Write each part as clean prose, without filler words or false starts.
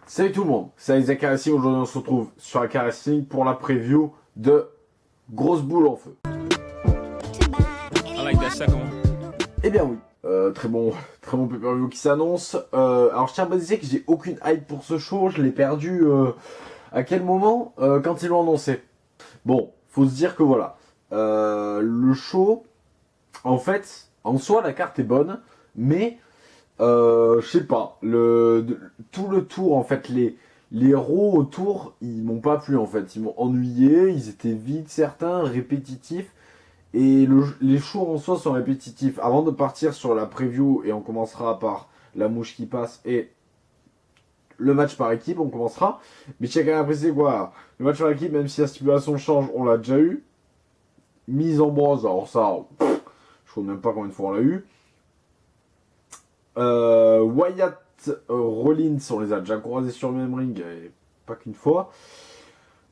Salut tout le monde, c'est Isaac Racing. Aujourd'hui on se retrouve sur Isaac Racing pour la preview de Grosse Boule en Feu. Eh bien oui, très bon pay-per-view qui s'annonce. Alors je tiens à préciser que j'ai aucune hype pour ce show, je l'ai perdu à quel moment quand ils l'ont annoncé. Bon, faut se dire que voilà, le show, en fait, en soi la carte est bonne, mais je sais pas, tout le tour en fait, les héros autour, ils m'ont pas plu en fait, ils m'ont ennuyé, ils étaient vides certains, répétitifs, et les shows en soi sont répétitifs. Avant de partir sur la preview, et on commencera par la mouche qui passe et le match par équipe, on commencera, mais chacun a apprécié quoi. Le match par équipe, même si la stipulation change, on l'a déjà eu. Mise en bronze, alors ça, je ne sais même pas combien de fois on l'a eu. Wyatt Rollins, on les a déjà croisés sur le même ring, et pas qu'une fois.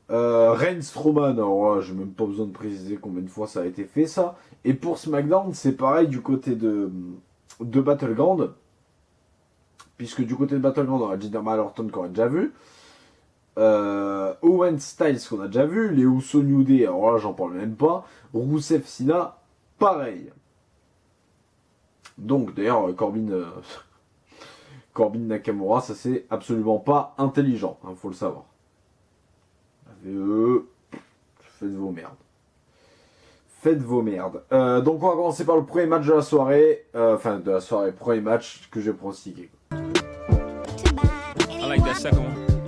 Reigns Strowman, alors là, j'ai même pas besoin de préciser combien de fois ça a été fait ça. Et pour SmackDown, c'est pareil du côté de Battleground. Puisque du côté de Battleground, on a Jinder Mahal-Orton qu'on a déjà vu. Owen Styles qu'on a déjà vu. Les Uso New Day, alors là, j'en parle même pas. Rusev Sina, pareil. Donc, d'ailleurs, Corbin Nakamura, ça c'est absolument pas intelligent, hein, faut le savoir. AVE, faites vos merdes. Faites vos merdes. Donc on va commencer par le premier match de la soirée. Premier match que j'ai pronostiqué.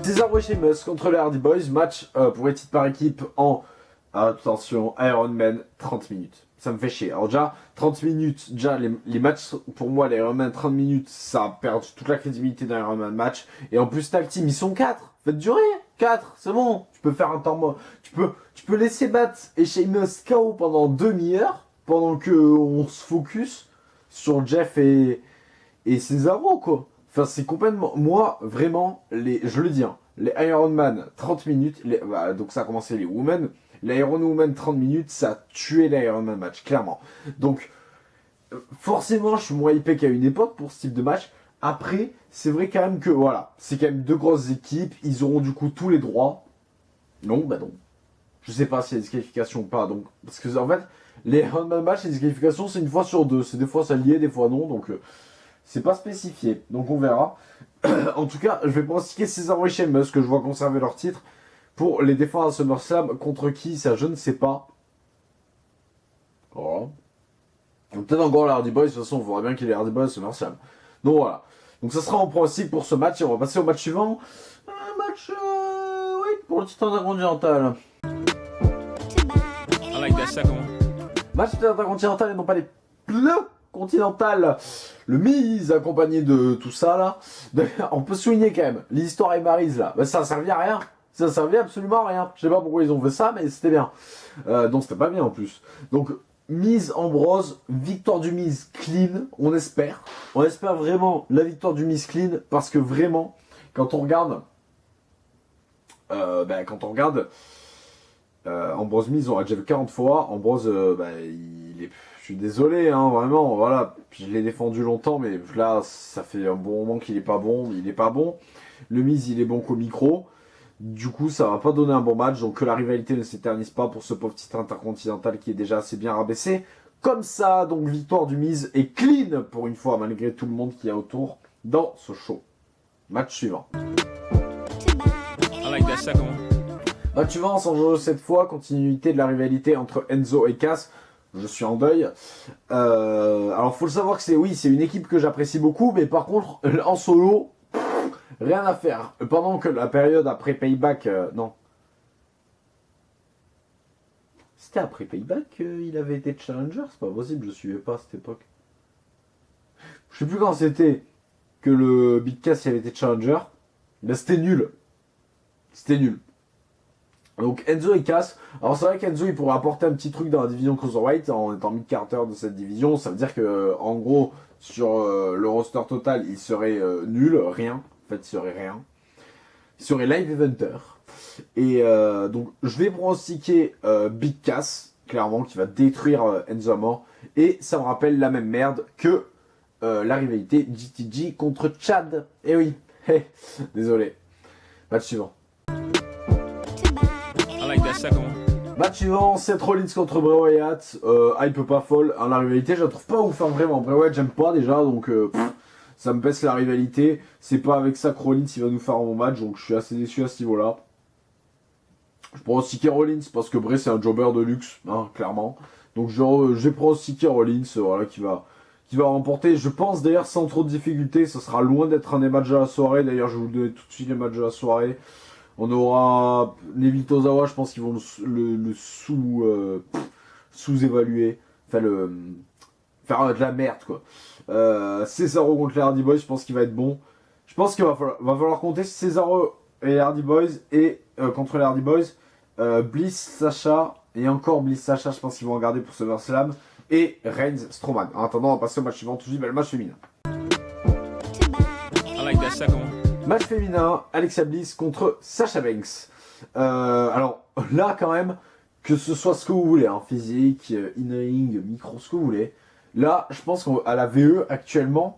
Cesaro et Sheamus contre les Hardy Boys. Match pour les titres par équipe en, attention, Iron Man 30 minutes. Ça me fait chier. Alors déjà, 30 minutes, déjà les matchs, pour moi, les Iron Man 30 minutes, ça perd toute la crédibilité d'un Iron Man match. Et en plus, tag team, ils sont 4. Faites durer. 4, c'est bon. Tu peux faire un temps mort. Tu peux laisser battre et Sheamus KO pendant demi-heure, pendant que on se focus sur Jeff et Cesaro, quoi. Enfin, c'est complètement... Moi, vraiment, je le dis, hein, les Iron Man 30 minutes, donc ça a commencé les Women... L'Iron Woman 30 minutes, ça a tué l'Iron Man match, clairement. Donc, forcément, je suis moins hypé qu'à une époque pour ce type de match. Après, c'est vrai quand même que, voilà, c'est quand même deux grosses équipes. Ils auront du coup tous les droits. Non, bah non. Je sais pas s'il y a des disqualifications ou pas. Donc, parce que, en fait, les Iron Man match, les disqualifications, c'est une fois sur deux. C'est des fois ça lié, des fois non. Donc, c'est pas spécifié. Donc, on verra. En tout cas, je vais pronostiquer Cesaro et Sheamus, que je vois conserver leur titre. Pour les défendre à SummerSlam, contre qui, ça je ne sais pas. Voilà. Peut-être encore les Hardy Boys, de toute façon, il faudra bien qu'il y ait les Hardy Boys à SummerSlam. Donc voilà. Donc ça sera en pronostic pour ce match et on va passer au match suivant. Un match, oui, pour le titre intercontinental. Match intercontinental et non pas les bleus continental. Le Miz accompagné de tout ça là. D'ailleurs, on peut souligner quand même, l'histoire et Maryse là, ça servait à rien. Ça servait absolument à rien. Je sais pas pourquoi ils ont fait ça, mais c'était bien. Donc c'était pas bien en plus. Donc Miz Ambrose, victoire du Miz clean, on espère. On espère vraiment la victoire du Miz clean, parce que vraiment, quand on regarde, Ambrose Miz, on l'a déjà vu 40 fois. Ambrose, je suis désolé, hein, vraiment, voilà. Je l'ai défendu longtemps, mais là, ça fait un bon moment qu'il est pas bon. Il est pas bon. Le Miz, il est bon qu'au micro. Du coup, ça va pas donner un bon match, donc que la rivalité ne s'éternise pas pour ce pauvre titre intercontinental qui est déjà assez bien rabaissé. Comme ça, donc victoire du Miz et clean pour une fois, malgré tout le monde qui est autour dans ce show. Match suivant. Match suivant, sans jeu cette fois, continuité de la rivalité entre Enzo et Cass. Je suis en deuil. Alors, faut le savoir que c'est une équipe que j'apprécie beaucoup, mais par contre, en solo... rien à faire. Pendant que la période après Payback... non. C'était après Payback qu'il avait été challenger. C'est pas possible, je suivais pas à cette époque. Je sais plus quand c'était que le Big Cass avait été challenger. Mais c'était nul. C'était nul. Donc Enzo et Cass. Alors c'est vrai qu'Enzo il pourrait apporter un petit truc dans la division Cruiserweight en étant mid-carter de cette division. Ça veut dire que en gros sur le roster total il serait nul, rien. En fait, il serait rien. Il serait live eventer. Et donc, je vais pronostiquer Big Cass, clairement, qui va détruire Enzo Amore. Et ça me rappelle la même merde que la rivalité GTG contre Chad. Eh oui, désolé. Match suivant. I like that second one. Match suivant, Seth Rollins contre Bray Wyatt. Hype pas folle. Hein, la rivalité, je la trouve pas ouf, hein, vraiment. Bray Wyatt, j'aime pas déjà, donc ça me baisse la rivalité. C'est pas avec ça que Rollins il va nous faire un bon match, donc je suis assez déçu à ce niveau-là. Je pronostiquais Rollins parce que Bray c'est un jobber de luxe, hein, clairement. Donc j'ai pronostiqué Rollins, voilà, qui va remporter. Je pense d'ailleurs sans trop de difficultés, ce sera loin d'être un des matchs de la soirée. D'ailleurs, je vais vous donner tout de suite les matchs de la soirée. On aura Neville Tozawa, je pense qu'ils vont le sous-évaluer. Enfin, faire de la merde, quoi. Cesaro contre les Hardy Boys, je pense qu'il va être bon. Je pense qu'il va falloir compter Cesaro et les Hardy Boys et contre les Hardy Boys. Bliss, Sacha et encore Bliss, Sacha, je pense qu'ils vont en garder pour SummerSlam. Et Reigns, Strowman. En attendant, on va passer au match suivant. Tout de suite, le match féminin. I like that second one. Match féminin, Alexa Bliss contre Sasha Banks. Alors là, quand même, que ce soit ce que vous voulez, hein, physique, in-ring, micro, ce que vous voulez. Là, je pense qu'à la VE, actuellement,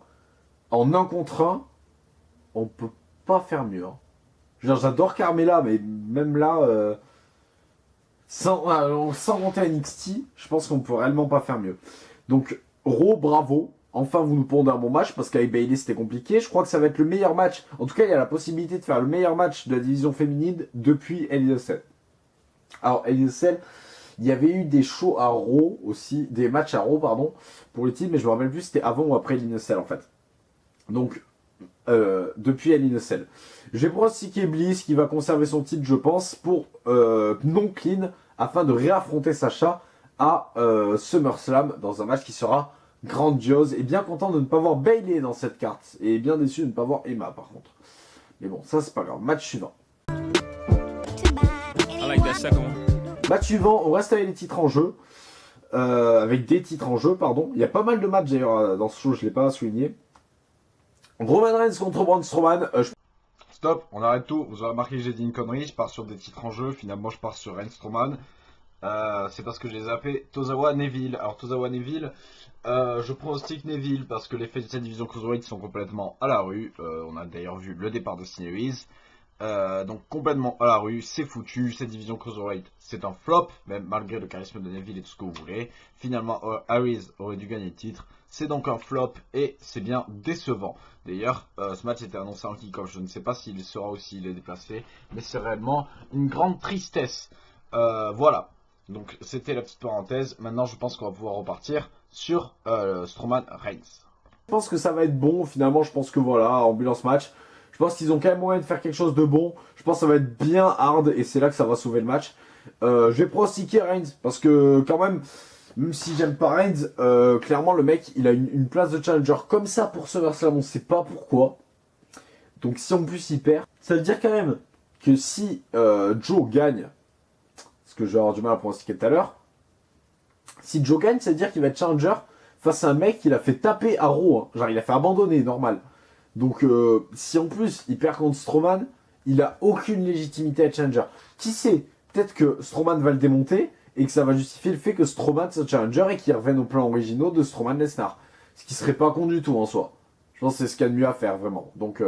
en 1 contre 1, on peut pas faire mieux. Hein. Genre, j'adore Carmella, mais même là, sans monter à NXT, je pense qu'on peut réellement pas faire mieux. Donc, bravo. Enfin, vous nous pondez un bon match, parce qu'avec Bayley, c'était compliqué. Je crois que ça va être le meilleur match. En tout cas, il y a la possibilité de faire le meilleur match de la division féminine depuis Hell in a Cell. Alors, Hell in a Cell, il y avait eu des shows à Raw aussi, des matchs à Raw, pardon, pour les titres, mais je me rappelle plus si c'était avant ou après Hell in a Cell, en fait. Donc, depuis Hell in a Cell. J'ai pronostiqué Bliss qui va conserver son titre, je pense, pour non clean, afin de réaffronter Sacha à SummerSlam dans un match qui sera grandiose. Et bien content de ne pas voir Bayley dans cette carte. Et bien déçu de ne pas voir Emma, par contre. Mais bon, ça c'est pas grave. Match suivant. I like that second one. Match suivant, on reste avec les titres en jeu. Avec des titres en jeu, pardon. Il y a pas mal de matchs d'ailleurs dans ce show, je ne l'ai pas souligné. Roman Reigns contre Braun Strowman. Stop, on arrête tout. Vous avez remarqué que j'ai dit une connerie. Je pars sur des titres en jeu. Finalement, je pars sur Reigns Strowman. C'est parce que j'ai zappé Tozawa Neville. Alors, Tozawa Neville, je pronostique Neville parce que les faits de cette division Cruiserweight sont complètement à la rue. On a d'ailleurs vu le départ de Sinewiz. Donc complètement à la rue, c'est foutu, cette division Cruiserweight c'est un flop, même malgré le charisme de Neville et tout ce que vous voulez. Finalement Harris aurait dû gagner le titre, c'est donc un flop et c'est bien décevant. D'ailleurs ce match était annoncé en kick-off, je ne sais pas s'il sera ou s'il est déplacé, mais c'est réellement une grande tristesse. Voilà, donc c'était la petite parenthèse, maintenant je pense qu'on va pouvoir repartir sur Strowman Reigns. Je pense que ça va être bon, finalement je pense que voilà, ambulance match. Je pense qu'ils ont quand même moyen de faire quelque chose de bon. Je pense que ça va être bien hard et c'est là que ça va sauver le match. Je vais pronostiquer Reigns parce que quand même si j'aime pas Reigns, clairement le mec il a une place de challenger comme ça pour SummerSlam, on sait pas pourquoi. Donc si en plus il perd, ça veut dire quand même que si Joe gagne, ce que je vais avoir du mal à pronostiquer tout à l'heure, si Joe gagne, ça veut dire qu'il va être challenger face à un mec qu'il a fait taper à Raw, hein. Genre il a fait abandonner, normal. Donc, si en plus il perd contre Strowman, il a aucune légitimité à être challenger. Qui sait, peut-être que Strowman va le démonter et que ça va justifier le fait que Strowman soit challenger et qu'il revienne aux plans originaux de Strowman Lesnar. Ce qui serait pas con du tout en soi. Je pense que c'est ce qu'il y a de mieux à faire, vraiment. Donc,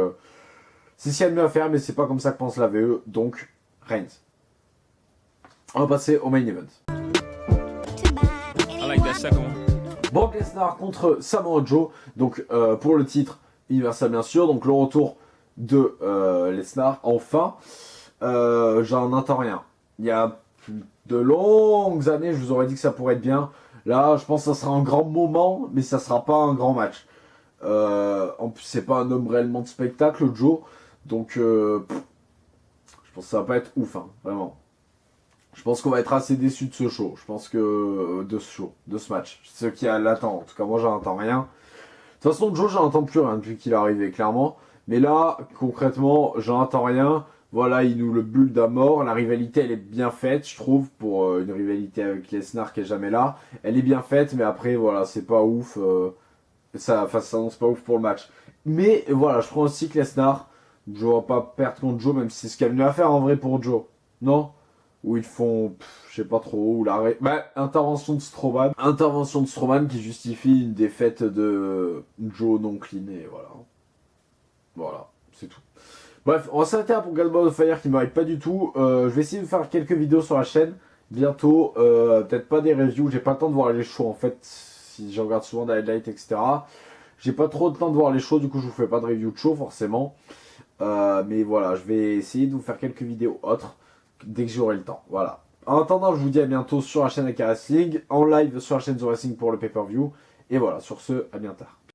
c'est ce qu'il y a de mieux à faire, mais c'est pas comme ça que pense la VE. Donc, Reigns. On va passer au main event. I like that second one. Brock Lesnar contre Samoa Joe. Donc, pour le titre Universal bien sûr, donc le retour de Lesnar, enfin, j'en attends rien. Il y a de longues années, je vous aurais dit que ça pourrait être bien. Là, je pense que ça sera un grand moment, mais ça sera pas un grand match. En plus, c'est pas un homme réellement de spectacle, Joe, donc je pense que ça va pas être ouf, hein, vraiment. Je pense qu'on va être assez déçu de ce show. Je pense que de ce match. Ce qui l'attend. En tout cas, moi, j'en attends rien. De toute façon, Joe, j'en entends plus rien depuis qu'il est arrivé, clairement. Mais là, concrètement, j'en attends rien. Voilà, il nous le bulle à mort. La rivalité, elle est bien faite, je trouve, pour une rivalité avec Lesnar qui est jamais là. Elle est bien faite, mais après, voilà, c'est pas ouf. Ça s'annonce pas ouf pour le match. Mais voilà, je prends aussi que Lesnar, je ne vais pas perdre contre Joe, même si c'est ce qu'il y a mieux à faire en vrai pour Joe. Non? Où ils font, je sais pas trop, ou l'arrêt. Bah, intervention de Strowman. Intervention de Strowman qui justifie une défaite de Joe non clean, et voilà. Voilà, c'est tout. Bref, on va s'arrêter là pour Gallman of Fire qui ne m'arrive pas du tout. Je vais essayer de faire quelques vidéos sur la chaîne bientôt. Peut-être pas des reviews, j'ai pas le temps de voir les shows en fait. Si je regarde souvent des highlights, etc. J'ai pas trop de temps de voir les shows, du coup je vous fais pas de review de show forcément. Mais voilà, je vais essayer de vous faire quelques vidéos autres dès que j'aurai le temps. Voilà. En attendant, je vous dis à bientôt sur la chaîne AK Wrestling, en live sur la chaîne The Wrestling pour le pay-per-view. Et voilà, sur ce, à bientôt.